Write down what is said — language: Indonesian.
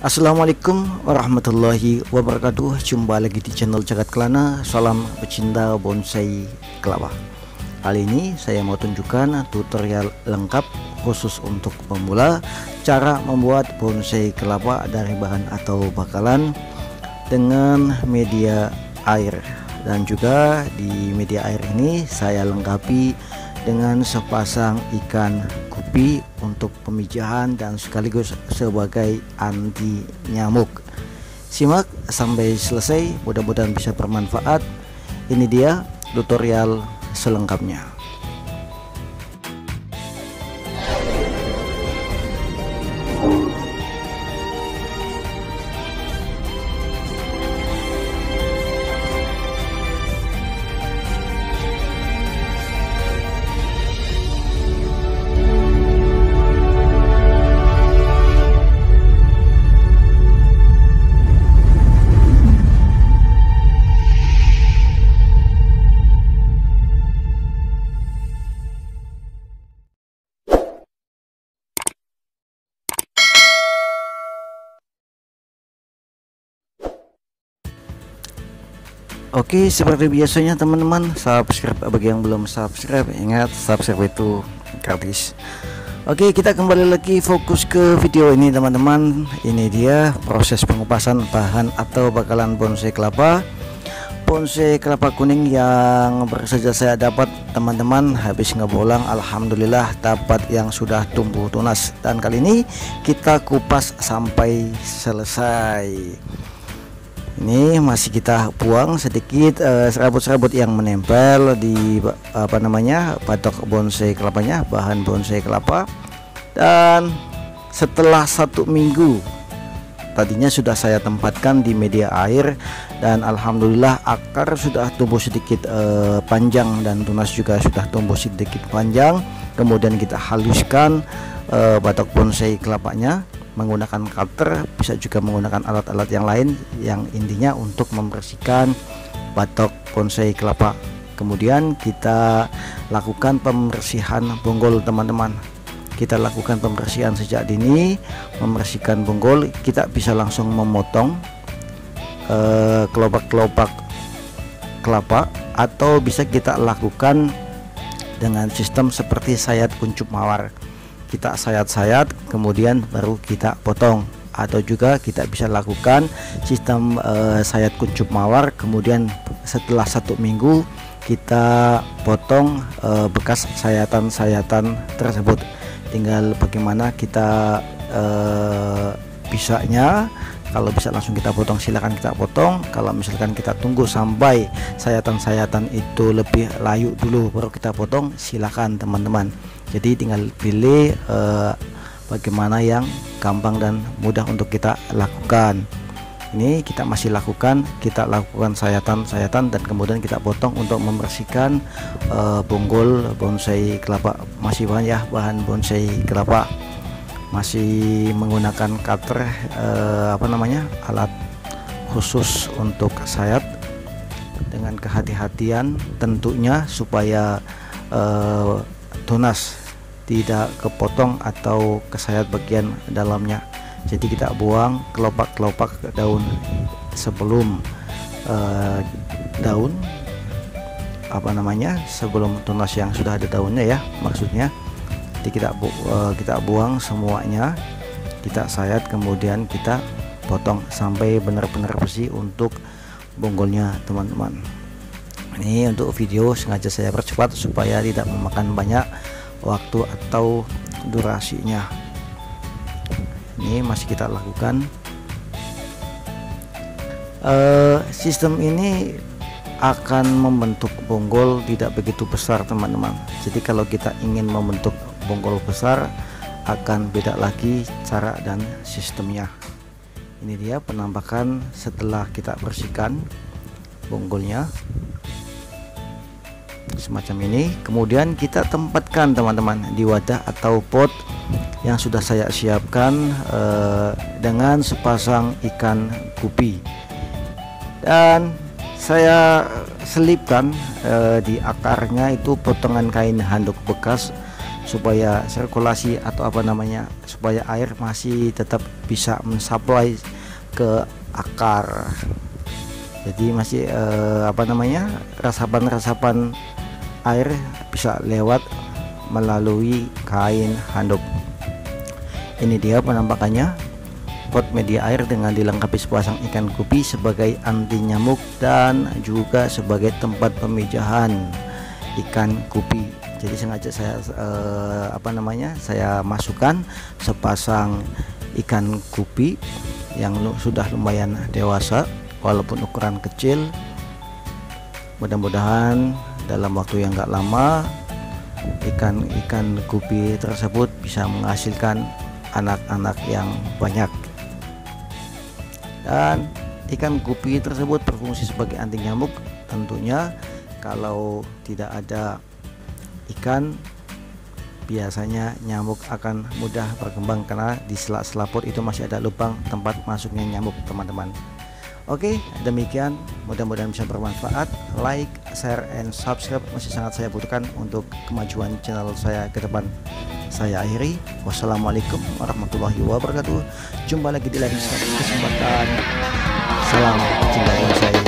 Assalamualaikum warahmatullahi wabarakatuh. Jumpa lagi di channel Jagat Kelana. Salam pecinta bonsai kelapa. Kali ini saya mau tunjukkan tutorial lengkap khusus untuk pemula, cara membuat bonsai kelapa dari bahan atau bakalan dengan media air. Dan juga di media air ini saya lengkapi dengan sepasang ikan gupi untuk pemijahan dan sekaligus sebagai anti nyamuk. Simak sampai selesai, mudah-mudahan bisa bermanfaat. Ini dia tutorial selengkapnya. Oke, seperti biasanya teman-teman, subscribe bagi yang belum subscribe. Ingat, subscribe itu gratis. Oke, kita kembali lagi fokus ke video ini teman-teman. Ini dia proses pengupasan bahan atau bakalan bonsai kelapa. Bonsai kelapa kuning yang baru saja saya dapat teman-teman, habis ngebolang, alhamdulillah dapat yang sudah tumbuh tunas. Dan kali ini kita kupas sampai selesai. Ini masih kita buang sedikit serabut-serabut yang menempel di batok bonsai kelapanya, bahan bonsai kelapa. Dan setelah 1 minggu, tadinya sudah saya tempatkan di media air, dan alhamdulillah akar sudah tumbuh sedikit panjang dan tunas juga sudah tumbuh sedikit panjang. Kemudian kita haluskan batok bonsai kelapanya menggunakan cutter, bisa juga menggunakan alat-alat yang lain, yang intinya untuk membersihkan batok bonsai kelapa. Kemudian kita lakukan pembersihan bonggol teman-teman. Kita lakukan pembersihan sejak dini, membersihkan bonggol. Kita bisa langsung memotong kelopak-kelopak kelapa, atau bisa kita lakukan dengan sistem seperti sayat kuncup mawar. Kita sayat-sayat kemudian baru kita potong, atau juga kita bisa lakukan sistem sayat kuncup mawar, kemudian setelah 1 minggu kita potong bekas sayatan-sayatan tersebut. Tinggal bagaimana kita bisanya. Kalau bisa langsung kita potong, silakan kita potong. Kalau misalkan kita tunggu sampai sayatan-sayatan itu lebih layu dulu baru kita potong, silakan teman-teman. Jadi tinggal pilih bagaimana yang gampang dan mudah untuk kita lakukan. Ini kita masih lakukan, sayatan-sayatan dan kemudian kita potong untuk membersihkan bonggol bonsai kelapa. Masih bahan bonsai kelapa, masih menggunakan cutter, alat khusus untuk sayat, dengan kehati-hatian tentunya supaya tunas tidak kepotong atau kesayat bagian dalamnya. Jadi kita buang kelopak-kelopak daun sebelum sebelum tunas yang sudah ada daunnya ya, maksudnya. Jadi kita buang semuanya, kita sayat, kemudian kita potong sampai benar-benar bersih untuk bonggolnya teman-teman. Ini untuk video sengaja saya percepat supaya tidak memakan banyak waktu atau durasinya. Ini masih kita lakukan. Sistem ini akan membentuk bonggol tidak begitu besar teman-teman. Jadi kalau kita ingin membentuk bonggol besar, akan beda lagi cara dan sistemnya. Ini dia penampakan setelah kita bersihkan bonggolnya semacam ini. Kemudian kita tempatkan teman-teman di wadah atau pot yang sudah saya siapkan dengan sepasang ikan gupi, dan saya selipkan di akarnya itu potongan kain handuk bekas supaya sirkulasi atau supaya air masih tetap bisa mensuplai ke akar. Jadi masih resapan air bisa lewat melalui kain handuk. Ini dia penampakannya pot media air dengan dilengkapi sepasang ikan gupi sebagai anti nyamuk dan juga sebagai tempat pemijahan ikan gupi. Jadi sengaja saya saya masukkan sepasang ikan gupi yang sudah lumayan dewasa walaupun ukuran kecil. Mudah-mudahan dalam waktu yang gak lama ikan gupi tersebut bisa menghasilkan anak-anak yang banyak. Dan ikan gupi tersebut berfungsi sebagai anti nyamuk. Tentunya kalau tidak ada ikan, biasanya nyamuk akan mudah berkembang karena di sela-sela pot itu masih ada lubang tempat masuknya nyamuk, teman-teman. Oke, demikian, mudah-mudahan bisa bermanfaat. Like, share, and subscribe masih sangat saya butuhkan untuk kemajuan channel saya ke depan. Saya akhiri, wassalamualaikum warahmatullahi wabarakatuh. Jumpa lagi di lain kesempatan. Salam cinta Indonesia.